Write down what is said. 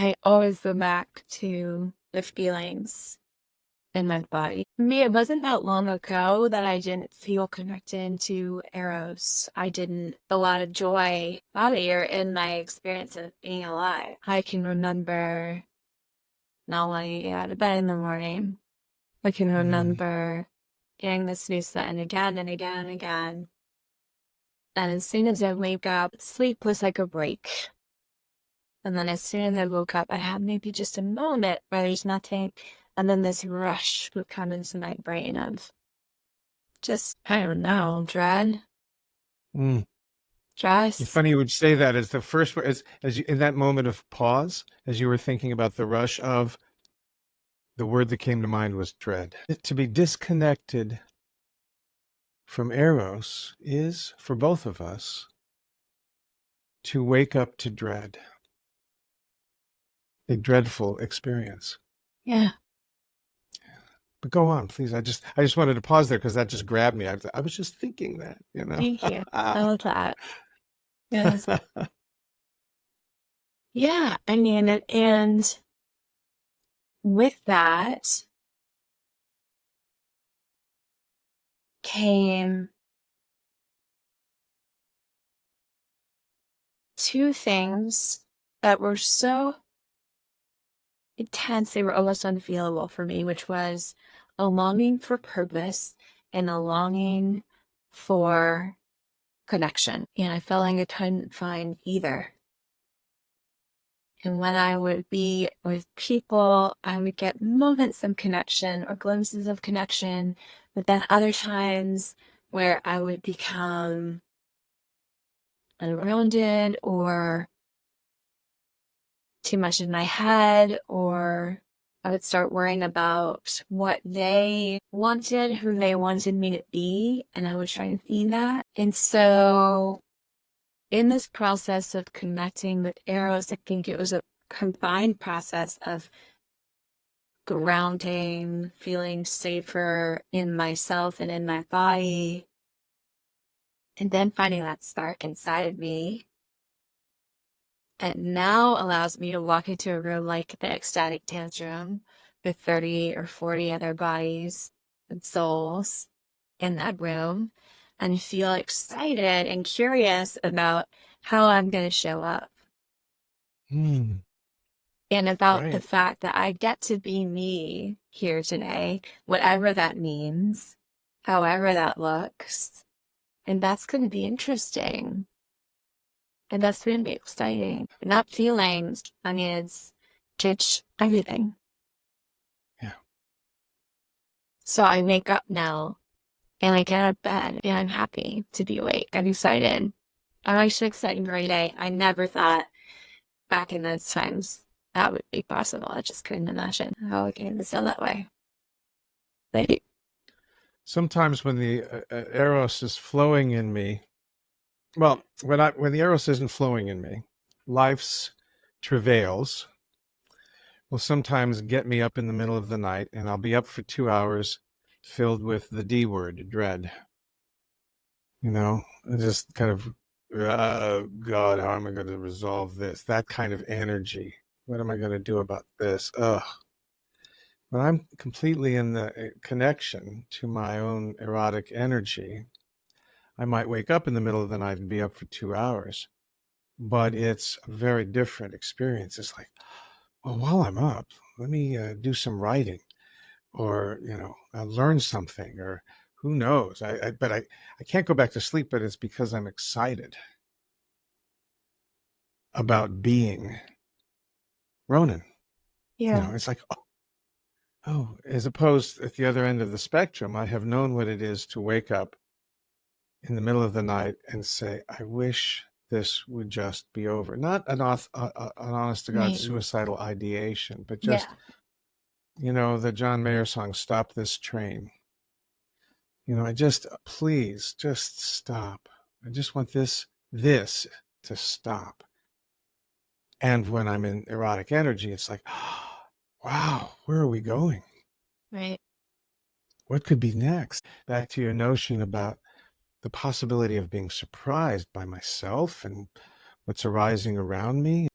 I always go back to the feelings in my body. For me, it wasn't that long ago that I didn't feel connected to Eros. I didn't a lot of joy earlier in my experience of being alive. I can remember not wanting to get out of bed in the morning. I can remember getting the snooze button again and again and again. And as soon as I wake up, sleep was like a break. And then as soon as I woke up, I had maybe just a moment where there's nothing. And then this rush would come into my brain of just, I don't know, dread. Mm. It's Just, funny you would say that as the first, as you, in that moment of pause, as you were thinking about the rush of, the word that came to mind was dread. To be disconnected from Eros is, for both of us, to wake up to dread, a dreadful experience. yeah. But go on, please. I just wanted to pause there because that just grabbed me. I was just thinking that, you know. Thank you. I love that. Yes. Yeah. I mean, and with that came two things that were so intense, they were almost unfeelable for me, which was a longing for purpose and a longing for connection. And I felt like I couldn't find either. And when I would be with people, I would get moments of connection or glimpses of connection, but then other times where I would become ungrounded or too much in my head, or I would start worrying about what they wanted, who they wanted me to be, and I would try and be that. And so in this process of connecting with Eros, I think it was a combined process of grounding, feeling safer in myself and in my body, and then finding that spark inside of me. It now allows me to walk into a room like the ecstatic dance room with 30 or 40 other bodies and souls in that room and feel excited and curious about how I'm going to show up. Mm, And about the right. fact that I get to be me here today, whatever that means, however that looks. And that's going to be interesting. And that's going to be exciting. And that feeling, I mean, it's changed everything. Yeah. So I wake up now and I get out of bed and I'm happy to be awake. I'm excited. I'm actually excited every day. I never thought back in those times that would be possible. I just couldn't imagine how it came to feel that way. Thank you. Sometimes when the Eros is flowing in me, well, when the Eros isn't flowing in me, life's travails will sometimes get me up in the middle of the night, and I'll be up for 2 hours filled with the D word, dread. You know, just kind of, God, how am I going to resolve this? That kind of energy. What am I going to do about this? Ugh. When I'm completely in the connection to my own erotic energy, I might wake up in the middle of the night and be up for 2 hours, but it's a very different experience. It's like, well, while I'm up, let me do some writing, or learn something, or who knows. I can't go back to sleep, but it's because I'm excited about being Ronan. Yeah. It's like, oh, as opposed at the other end of the spectrum, I have known what it is to wake up in the middle of the night and say, I wish this would just be over. Not an honest to God Right. suicidal ideation, but Yeah. just, the John Mayer song, Stop This Train. Please, just stop. I just want this to stop. And when I'm in erotic energy, it's like, wow, where are we going? Right. What could be next? Back to your notion about the possibility of being surprised by myself and what's arising around me.